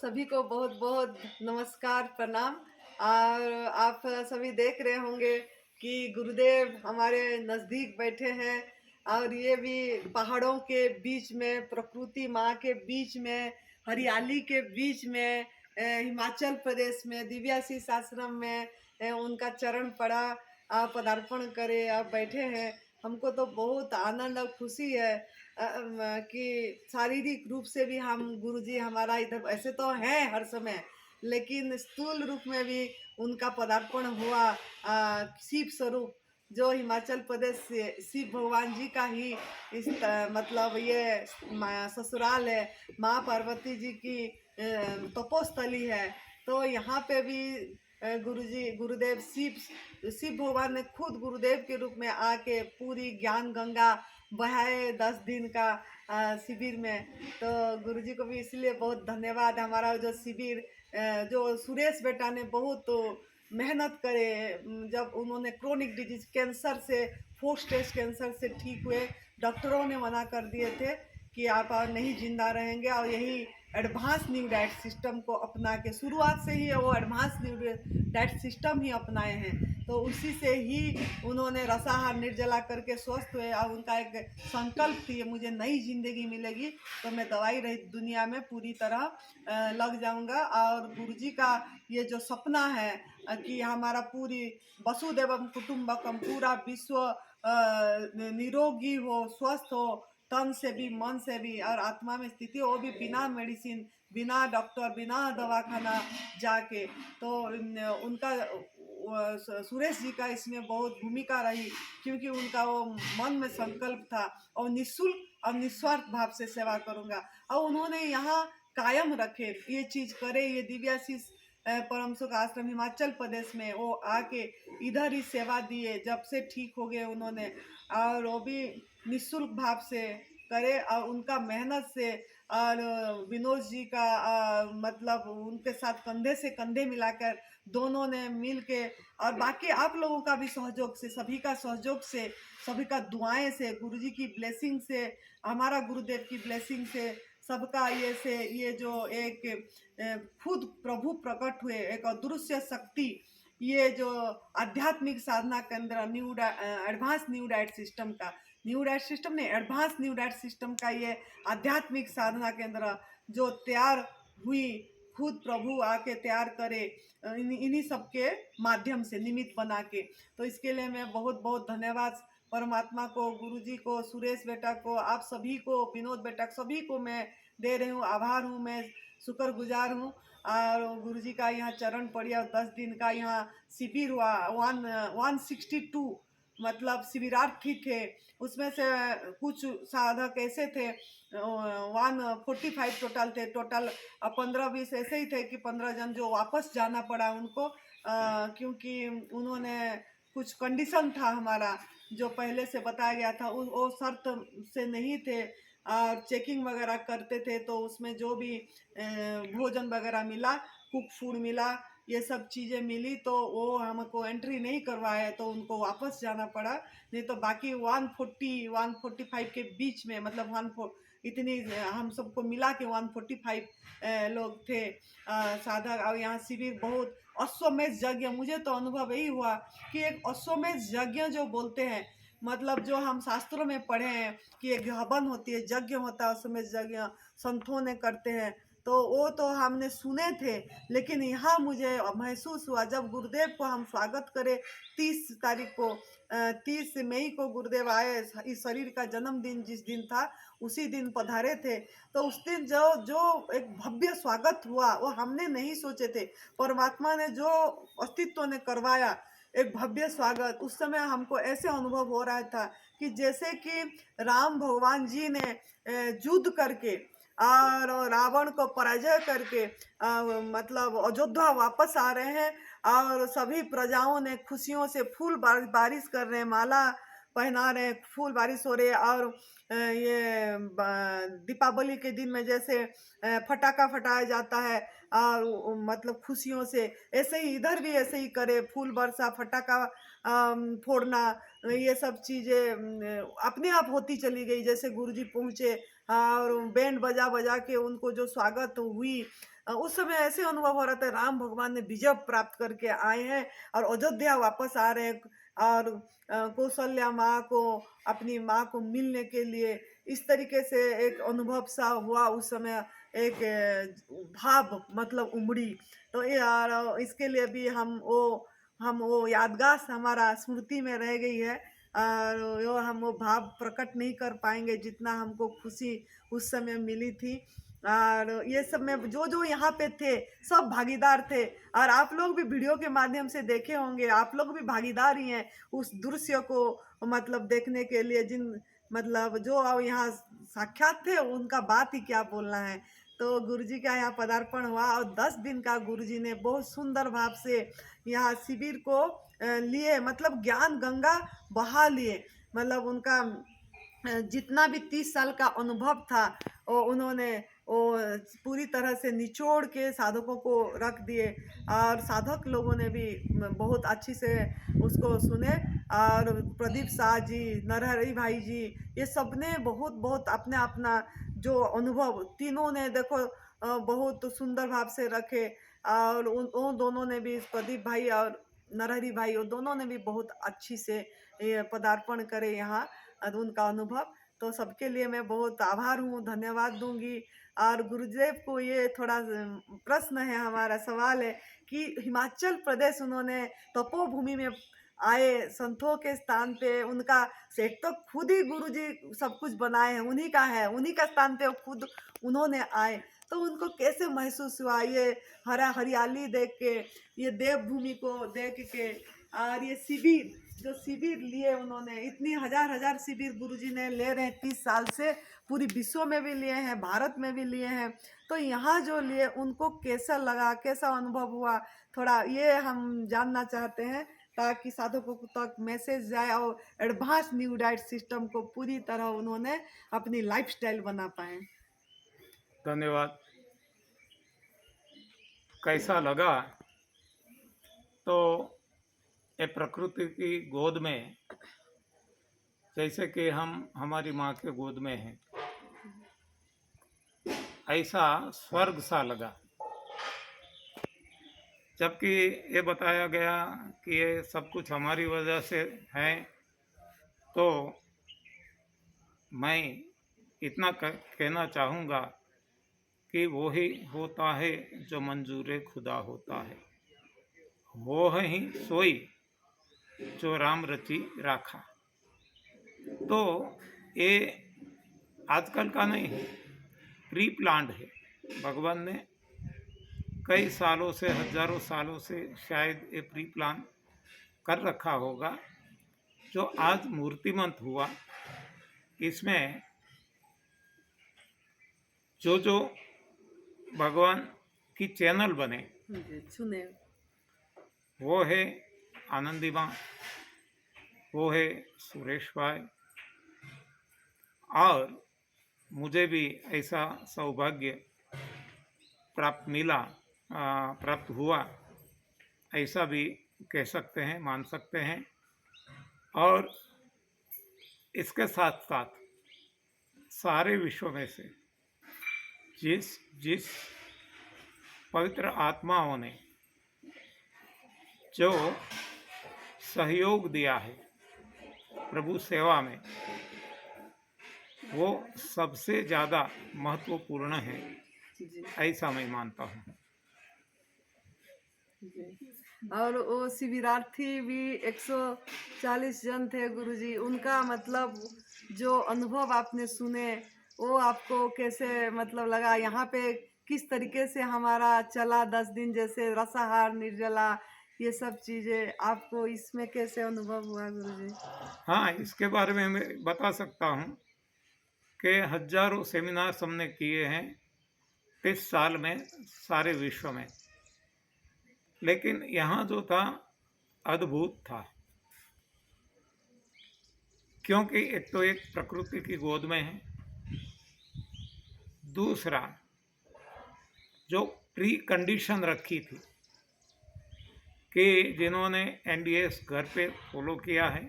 सभी को बहुत बहुत नमस्कार प्रणाम। और आप सभी देख रहे होंगे कि गुरुदेव हमारे नज़दीक बैठे हैं और ये भी पहाड़ों के बीच में, प्रकृति माँ के बीच में, हरियाली के बीच में, हिमाचल प्रदेश में दिव्याशीष आश्रम में उनका चरण पड़ा। आप पदार्पण करे, आप बैठे हैं। हमको तो बहुत आनंद और खुशी है कि शारीरिक रूप से भी हम गुरुजी हमारा इधर ऐसे तो हैं हर समय, लेकिन स्थूल रूप में भी उनका पदार्पण हुआ। शिव स्वरूप जो हिमाचल प्रदेश से शिव भगवान जी का ही मतलब ये ससुराल है, माँ पार्वती जी की तपोस्थली है। तो यहाँ पे भी गुरुजी गुरुदेव शिव भगवान ने खुद गुरुदेव के रूप में आके पूरी ज्ञान गंगा बहाए 10 दिन का शिविर में। तो गुरुजी को भी इसलिए बहुत धन्यवाद। हमारा जो शिविर जो सुरेश बेटा ने बहुत मेहनत करे, जब उन्होंने क्रोनिक डिजीज कैंसर से, 4 स्टेज कैंसर से ठीक हुए, डॉक्टरों ने मना कर दिए थे कि आप और नहीं जिंदा रहेंगे, और यही एडवांस न्यू डाइट सिस्टम को अपना के शुरुआत से ही वो एडवांस न्यू डाइट सिस्टम ही अपनाए हैं। तो उसी से ही उन्होंने रसाहार निर्जला करके स्वस्थ हुए। और उनका एक संकल्प थी, मुझे नई जिंदगी मिलेगी तो मैं दवाई रहित दुनिया में पूरी तरह लग जाऊंगा। और गुरुजी का ये जो सपना है कि हमारा पूरी वसुदेवम कुटुंबकम, पूरा विश्व निरोगी हो, स्वस्थ हो, तन से भी, मन से भी और आत्मा में स्थिति हो, वो भी बिना मेडिसिन, बिना डॉक्टर, बिना दवाखाना जाके। तो उनका सुरेश जी का इसमें बहुत भूमिका रही, क्योंकि उनका वो मन में संकल्प था और निःशुल्क और निस्वार्थ भाव से सेवा करूंगा। और उन्होंने यहाँ कायम रखे, ये चीज करे। ये दिव्याशीष परम सुख आश्रम हिमाचल प्रदेश में वो आके इधर ही सेवा दिए जब से ठीक हो गए उन्होंने। और वो भी निःशुल्क भाव से करे और उनका मेहनत से। और विनोद जी का मतलब उनके साथ कंधे से कंधे मिलाकर दोनों ने मिल के, और बाकी आप लोगों का भी सहयोग से, सभी का सहयोग से, सभी का दुआएं से, गुरुजी की ब्लेसिंग से, हमारा गुरुदेव की ब्लेसिंग से, सबका ये जो एक खुद प्रभु प्रकट हुए, एक अदृश्य शक्ति, ये जो आध्यात्मिक साधना केंद्र एडवांस न्यू डाइट सिस्टम का, न्यू डाइट सिस्टम नहीं, एडवांस न्यू डाइट सिस्टम का ये आध्यात्मिक साधना केंद्र जो तैयार हुई, खुद प्रभु आके तैयार करे इन्हीं सबके माध्यम से, निमित्त बना के। तो इसके लिए मैं बहुत बहुत धन्यवाद परमात्मा को, गुरुजी को, सुरेश बेटा को, आप सभी को, विनोद बेटा, सभी को मैं दे रही हूँ। आभार हूँ, मैं शुक्रगुजार हूँ। और गुरुजी का यहाँ चरण पड़िया, 10 दिन का यहाँ शिविर हुआ। 162 मतलब शिविरार्थी थे, उसमें से कुछ साधक ऐसे थे, 145 टोटल थे। टोटल 15-20 ऐसे ही थे कि 15 जन जो वापस जाना पड़ा उनको, क्योंकि उन्होंने कुछ कंडीशन था हमारा जो पहले से बताया गया था, वो शर्त से नहीं थे। और चेकिंग वगैरह करते थे तो उसमें जो भी भोजन वगैरह मिला, कुक फूड मिला, ये सब चीज़ें मिली, तो वो हमको एंट्री नहीं करवाए तो उनको वापस जाना पड़ा। नहीं तो बाकी 140-145 के बीच में, मतलब इतनी हम सबको मिला के 145 लोग थे साधक। और यहाँ शिविर बहुत अश्वमेध यज्ञ, मुझे तो अनुभव यही हुआ कि एक अश्वमेध यज्ञ जो बोलते हैं, मतलब जो हम शास्त्रों में पढ़े हैं कि एक हवन होती है, यज्ञ होता है, अश्वमेध यज्ञ संतों ने करते हैं, तो वो तो हमने सुने थे। लेकिन यहाँ मुझे महसूस हुआ जब गुरुदेव को हम स्वागत करें 30 तारीख को, 30 मई को गुरुदेव आए, इस शरीर का जन्मदिन जिस दिन था उसी दिन पधारे थे। तो उस दिन जो जो एक भव्य स्वागत हुआ वो हमने नहीं सोचे थे, परमात्मा ने जो अस्तित्व ने करवाया एक भव्य स्वागत। उस समय हमको ऐसे अनुभव हो रहा था कि जैसे कि राम भगवान जी ने युद्ध करके और रावण को पराजय करके मतलब अयोध्या वापस आ रहे हैं, और सभी प्रजाओं ने खुशियों से फूल बारिश कर रहे हैं, माला पहना रहे हैं, फूल बारिश हो रही है। और दीपावली के दिन में जैसे फटाका फटाया जाता है और मतलब खुशियों से, ऐसे ही इधर भी ऐसे ही करे, फूल बरसा, फटाका फोड़ना, ये सब चीजें अपने आप होती चली गई। जैसे गुरुजी पहुंचे और बैंड बजा बजा के उनको जो स्वागत हुई, उस समय ऐसे अनुभव हो रहा था राम भगवान ने विजय प्राप्त करके आए हैं और अयोध्या वापस आ रहे हैं। और कौशल्या माँ को, अपनी माँ को मिलने के लिए, इस तरीके से एक अनुभव सा हुआ उस समय। एक भाव मतलब उमड़ी। तो यार इसके लिए भी हम वो यादगार हमारा स्मृति में रह गई है। और हम वो भाव प्रकट नहीं कर पाएंगे जितना हमको खुशी उस समय मिली थी। और ये सब में जो जो यहाँ पे थे सब भागीदार थे। और आप लोग भी वीडियो के माध्यम से देखे होंगे, आप लोग भी भागीदार ही हैं उस दृश्य को मतलब देखने के लिए। जिन मतलब जो अब यहाँ साक्षात थे उनका बात ही क्या बोलना है। तो गुरुजी का यहाँ पदार्पण हुआ और 10 दिन का गुरुजी ने बहुत सुंदर भाव से यहाँ शिविर को लिए, मतलब ज्ञान गंगा बहा लिए। मतलब उनका जितना भी 30 साल का अनुभव था वो उन्होंने वो पूरी तरह से निचोड़ के साधकों को रख दिए। और साधक लोगों ने भी बहुत अच्छी से उसको सुने। और प्रदीप शाह जी, नरहरि भाई जी, ये सब ने बहुत बहुत अपने अपना जो अनुभव तीनों ने देखो बहुत सुंदर भाव से रखे। और उन दोनों ने भी, प्रदीप भाई और नरहरि भाई, वो दोनों ने भी बहुत अच्छी से ये पदार्पण करे यहाँ। और उनका अनुभव, तो सबके लिए मैं बहुत आभार हूँ, धन्यवाद दूंगी। और गुरुदेव को ये थोड़ा प्रश्न है, हमारा सवाल है कि हिमाचल प्रदेश उन्होंने तपोभूमि में आए, संतों के स्थान पे उनका से तो खुद ही गुरुजी सब कुछ बनाए हैं, उन्हीं का है, उन्हीं का स्थान पे वो खुद उन्होंने आए। तो उनको कैसे महसूस हुआ ये हरा हरियाली देख के, ये देवभूमि को देख के। और ये शिविर, जो शिविर लिए उन्होंने, इतनी हजार हजार शिविर गुरुजी ने ले रहे हैं 30 साल से, पूरी विश्व में भी लिए हैं, भारत में भी लिए हैं। तो यहाँ जो लिए उनको कैसा लगा, कैसा अनुभव हुआ, थोड़ा ये हम जानना चाहते हैं, ताकि साधकों तक मैसेज जाए और एडवांस न्यू डाइट सिस्टम को पूरी तरह उन्होंने अपनी लाइफस्टाइल बना पाए। धन्यवाद। कैसा लगा? तो ये प्रकृति की गोद में, जैसे कि हम हमारी माँ के गोद में हैं, ऐसा स्वर्ग सा लगा। जबकि ये बताया गया कि ये सब कुछ हमारी वजह से है, तो मैं इतना कहना चाहूँगा कि वो ही होता है जो मंजूर खुदा होता है, वो है ही सोई जो राम रची राखा। तो ये आजकल का नहीं है, प्री प्लान्ड है। भगवान ने कई सालों से, हजारों सालों से शायद ये प्री प्लान कर रखा होगा, जो आज मूर्तिमंत हुआ। इसमें जो जो भगवान की चैनल बने, सुने, वो है आनंदी माँ, वो है सुरेश भाई, और मुझे भी ऐसा सौभाग्य प्राप्त हुआ, ऐसा भी कह सकते हैं, मान सकते हैं। और इसके साथ साथ सारे विश्व में से जिस जिस पवित्र आत्माओं ने जो सहयोग दिया है प्रभु सेवा में, वो सबसे ज़्यादा महत्वपूर्ण है, ऐसा मैं मानता हूँ। और वो शिविरार्थी भी 140 जन थे गुरुजी, उनका मतलब जो अनुभव आपने सुने, वो आपको कैसे मतलब लगा? यहाँ पे किस तरीके से हमारा चला 10 दिन, जैसे रसाहार, निर्जला, ये सब चीजें आपको इसमें कैसे अनुभव हुआ गुरुजी? हाँ, इसके बारे में मैं बता सकता हूँ कि हजारों सेमिनार्स हमने किए हैं 30 साल में सारे विश्व में, लेकिन यहाँ जो था अद्भुत था। क्योंकि एक तो एक प्रकृति की गोद में है, दूसरा जो प्री कंडीशन रखी थी कि जिन्होंने एनडीएस घर पे फॉलो किया है,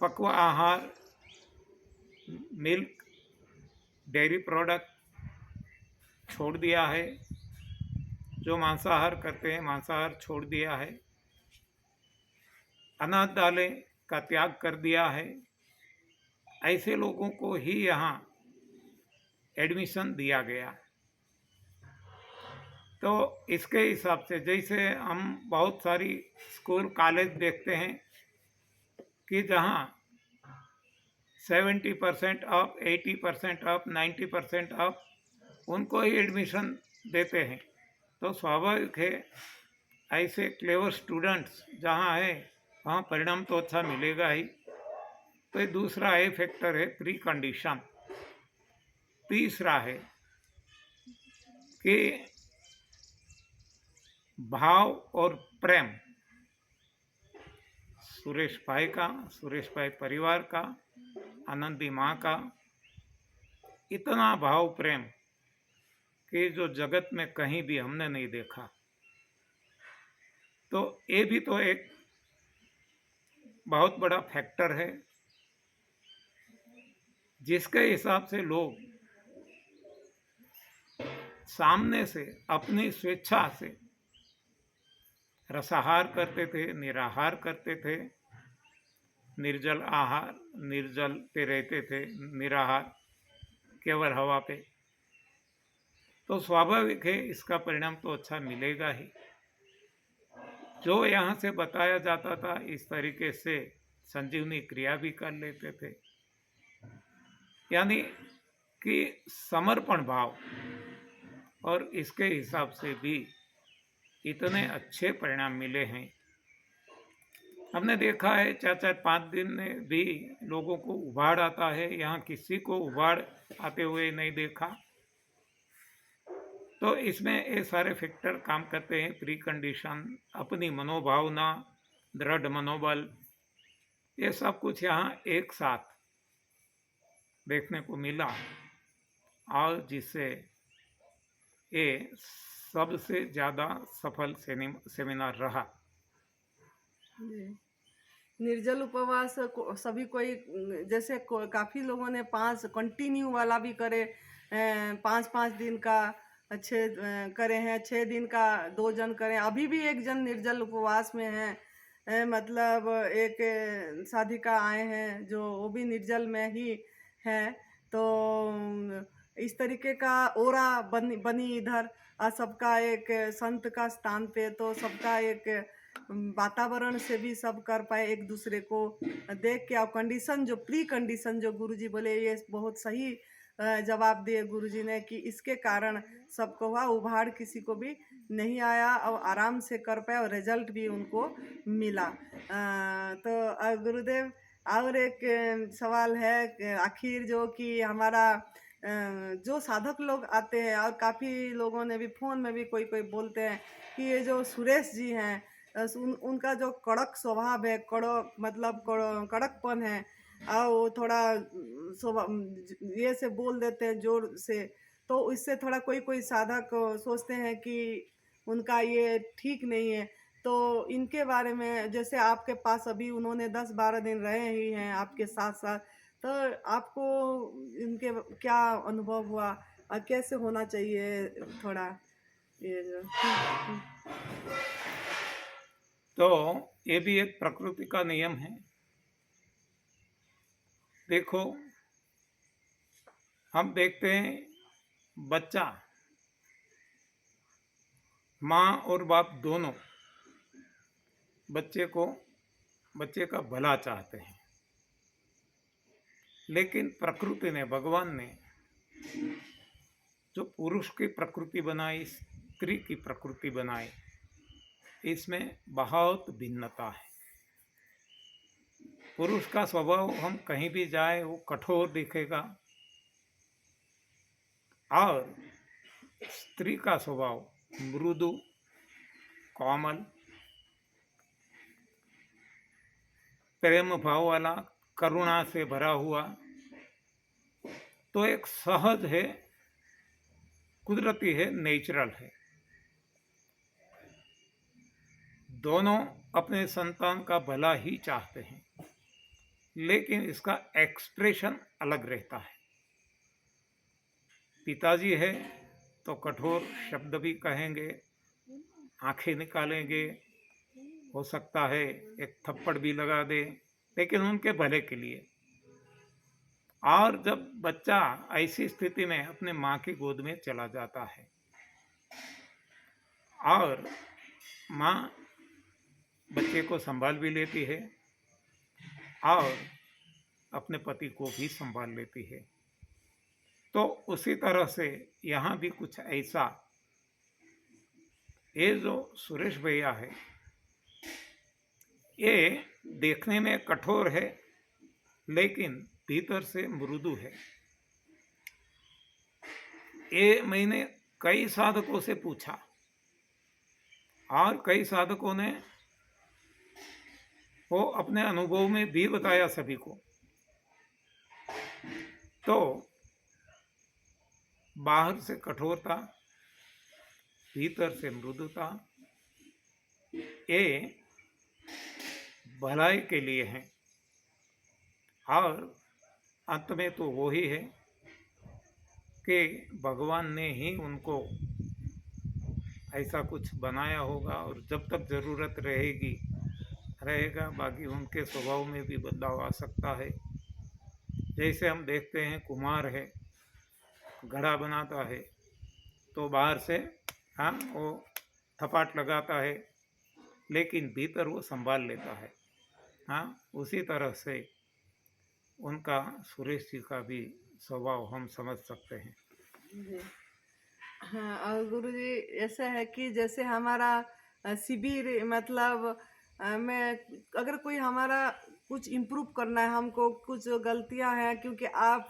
पक्व आहार, मिल्क, डेयरी प्रोडक्ट छोड़ दिया है, जो मांसाहार करते हैं मांसाहार छोड़ दिया है, अनाज दालें का त्याग कर दिया है, ऐसे लोगों को ही यहाँ एडमिशन दिया गया। तो इसके हिसाब से जैसे हम बहुत सारी स्कूल कॉलेज देखते हैं कि जहाँ 70% अप, 80% अप, 90% अप उनको ही एडमिशन देते हैं। तो स्वाभाविक है ऐसे क्लेवर स्टूडेंट्स जहाँ है वहाँ परिणाम तो अच्छा मिलेगा ही। तो दूसरा है फैक्टर है प्री कंडीशन। तीसरा है कि भाव और प्रेम, सुरेश भाई का, सुरेश भाई परिवार का, आनंदी माँ का इतना भाव प्रेम कि जो जगत में कहीं भी हमने नहीं देखा। तो ये भी तो एक बहुत बड़ा फैक्टर है जिसके हिसाब से लोग सामने से अपनी स्वेच्छा से रसाहार करते थे, निराहार करते थे, निर्जल आहार, निर्जल पे रहते थे, निराहार केवल हवा पे। तो स्वाभाविक है इसका परिणाम तो अच्छा मिलेगा ही। जो यहाँ से बताया जाता था इस तरीके से संजीवनी क्रिया भी कर लेते थे, यानी कि समर्पण भाव, और इसके हिसाब से भी इतने अच्छे परिणाम मिले हैं। हमने देखा है 4-4-5 दिन में भी लोगों को उबाड़ आता है, यहाँ किसी को उबाड़ आते हुए नहीं देखा। तो इसमें ये सारे फैक्टर काम करते हैं, प्री कंडीशन, अपनी मनोभावना, दृढ़ मनोबल, ये सब कुछ यहाँ एक साथ देखने को मिला और जिससे ये सबसे ज़्यादा सफल सेमिनार रहा। जी। निर्जल उपवास को सभी कोई जैसे काफ़ी लोगों ने 5 कंटिन्यू वाला भी करे, 5-5 दिन का अच्छे करे हैं, 6 दिन का 2 जन करें। अभी भी एक जन निर्जल उपवास में है, मतलब एक साधिका आए हैं जो वो भी निर्जल में ही हैं। तो इस तरीके का ओरा बनी इधर, सबका एक संत का स्थान पे, तो सबका एक वातावरण से भी सब कर पाए, एक दूसरे को देख के। और कंडीशन जो प्री कंडीशन जो गुरुजी बोले, ये बहुत सही जवाब दिए गुरुजी ने कि इसके कारण सबको हुआ, उभाड़ किसी को भी नहीं आया और आराम से कर पाए और रिजल्ट भी उनको मिला। तो गुरुदेव और एक सवाल है आखिर, जो कि हमारा जो साधक लोग आते हैं, और काफ़ी लोगों ने भी फ़ोन में भी कोई कोई बोलते हैं कि ये जो सुरेश जी हैं, उनका जो कड़क स्वभाव है, कड़क मतलब कड़कपन है, और वो थोड़ा ये से बोल देते हैं जोर से, तो इससे थोड़ा कोई कोई साधक सोचते हैं कि उनका ये ठीक नहीं है। तो इनके बारे में, जैसे आपके पास अभी उन्होंने 10-12 दिन रहे ही हैं आपके साथ साथ, तो आपको इनके क्या अनुभव हुआ और कैसे होना चाहिए थोड़ा ये जो तो ये भी एक प्रकृति का नियम है। देखो, हम देखते हैं बच्चा, माँ और बाप दोनों बच्चे का भला चाहते हैं, लेकिन प्रकृति ने, भगवान ने जो पुरुष की प्रकृति बनाई, स्त्री की प्रकृति बनाई, इसमें बहुत भिन्नता है। पुरुष का स्वभाव हम कहीं भी जाए वो कठोर दिखेगा, और स्त्री का स्वभाव मृदु, कोमल, प्रेम भाव वाला, करुणा से भरा हुआ, तो एक सहज है, कुदरती है, नेचुरल है। दोनों अपने संतान का भला ही चाहते हैं, लेकिन इसका एक्सप्रेशन अलग रहता है। पिताजी है तो कठोर शब्द भी कहेंगे, आंखें निकालेंगे, हो सकता है एक थप्पड़ भी लगा दे, लेकिन उनके भले के लिए। और जब बच्चा ऐसी स्थिति में अपने माँ की गोद में चला जाता है और माँ बच्चे को संभाल भी लेती है और अपने पति को भी संभाल लेती है, तो उसी तरह से यहाँ भी कुछ ऐसा, ये जो सुरेश भैया है, ये देखने में कठोर है लेकिन भीतर से मृदु है। ये मैंने कई साधकों से पूछा और कई साधकों ने वो अपने अनुभव में भी बताया सभी को। तो बाहर से कठोरता, भीतर से मृदुता, ये भलाई के लिए है और अंत में तो वो ही है कि भगवान ने ही उनको ऐसा कुछ बनाया होगा और जब तक ज़रूरत रहेगा, बाकी उनके स्वभाव में भी बदलाव आ सकता है। जैसे हम देखते हैं, कुम्हार है, घड़ा बनाता है तो बाहर से वो थपाट लगाता है, लेकिन भीतर वो संभाल लेता है। उसी तरह से उनका, सुरेश जी का भी स्वभाव हम समझ सकते हैं। जी। हाँ, और गुरुजी ऐसा है कि जैसे हमारा शिविर मतलब मैं, अगर कोई हमारा कुछ इम्प्रूव करना है, हमको कुछ गलतियां हैं, क्योंकि आप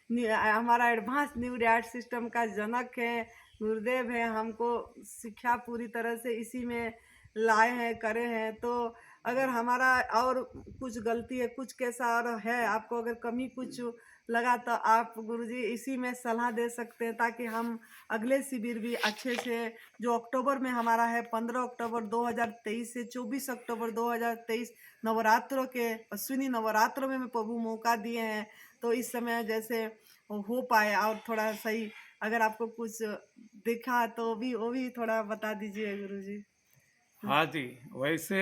हमारा एडवांस न्यू डैट सिस्टम का जनक है, गुरुदेव है, हमको शिक्षा पूरी तरह से इसी में लाए हैं, करे हैं। तो अगर हमारा और कुछ गलती है, कुछ कैसा और है, आपको अगर कमी कुछ लगा तो आप गुरुजी इसी में सलाह दे सकते हैं, ताकि हम अगले शिविर भी अच्छे से, जो अक्टूबर में हमारा है, 15 अक्टूबर 2023 से 24 अक्टूबर 2023, नवरात्रों के, अश्विनी नवरात्रों में प्रभु मौका दिए हैं, तो इस समय जैसे हो पाए और थोड़ा सही, अगर आपको कुछ दिखा तो भी वो भी थोड़ा बता दीजिए गुरुजी। हाँ जी, वैसे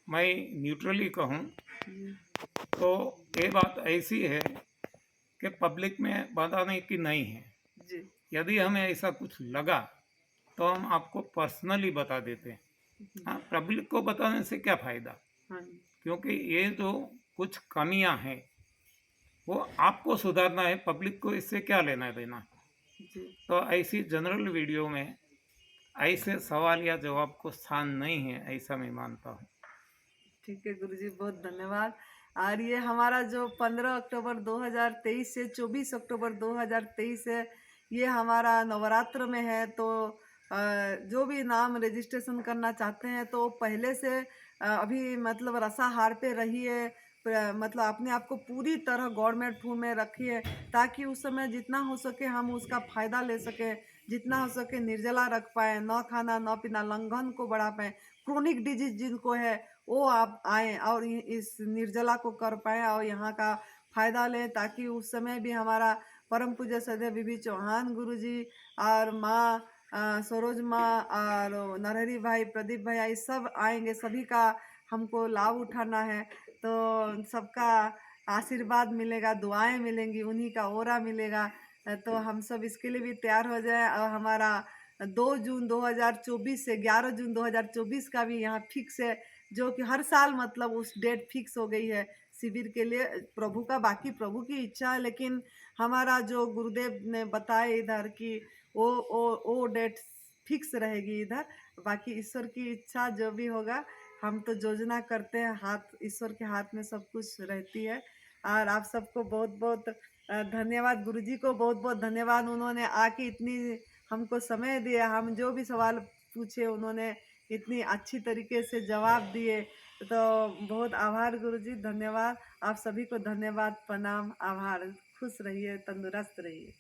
मैं न्यूट्रली कहूँ तो ये बात ऐसी है कि पब्लिक में बताने की नहीं है। जी यदि हमें ऐसा कुछ लगा तो हम आपको पर्सनली बता देते हैं। पब्लिक को बताने से क्या फ़ायदा, हाँ क्योंकि ये जो कुछ कमियां हैं वो आपको सुधारना है, पब्लिक को इससे क्या लेना देना। जी। तो ऐसी जनरल वीडियो में ऐसे सवाल या जवाब को स्थान नहीं है, ऐसा मैं मानता हूँ। ठीक है गुरुजी, बहुत धन्यवाद। और ये हमारा जो 15 अक्टूबर 2023 से 24 अक्टूबर 2023 है, ये हमारा नवरात्र में है। तो जो भी नाम रजिस्ट्रेशन करना चाहते हैं तो पहले से अभी मतलब रसाहार पे रहिए, मतलब अपने आप को पूरी तरह गवर्नमेंट फूड में रखिए, ताकि उस समय जितना हो सके हम उसका फ़ायदा ले सकें, जितना हो सके निर्जला रख पाएँ, न खाना न पीना, लंघन को बढ़ा पाएँ। क्रोनिक डिजीज जिनको है वो आप आएँ और इस निर्जला को कर पाएँ और यहाँ का फ़ायदा लें, ताकि उस समय भी हमारा परम पूज्य श्रद्धेय बीबी चौहान गुरुजी और माँ सरोज माँ और नरहरी भाई, प्रदीप भैया, ये सब आएंगे, सभी का हमको लाभ उठाना है। तो सबका आशीर्वाद मिलेगा, दुआएं मिलेंगी, उन्हीं का ओरा मिलेगा। तो हम सब इसके लिए भी तैयार हो जाएं। और हमारा 2 जून 2024 से 11 जून 2024 का भी यहाँ फिक्स है, जो कि हर साल मतलब उस डेट फिक्स हो गई है शिविर के लिए। प्रभु का, बाकी प्रभु की इच्छा है, लेकिन हमारा जो गुरुदेव ने बताए इधर कि वो डेट फिक्स रहेगी इधर। बाकी ईश्वर की इच्छा जो भी होगा, हम तो योजना करते हैं, हाथ ईश्वर के हाथ में सब कुछ रहती है। और आप सबको बहुत बहुत धन्यवाद, गुरुजी को बहुत बहुत धन्यवाद, उन्होंने आके इतनी हमको समय दिया, हम जो भी सवाल पूछे उन्होंने इतनी अच्छी तरीके से जवाब दिए। तो बहुत आभार गुरुजी, धन्यवाद। आप सभी को धन्यवाद, प्रणाम, आभार। खुश रहिए, तंदुरुस्त रहिए।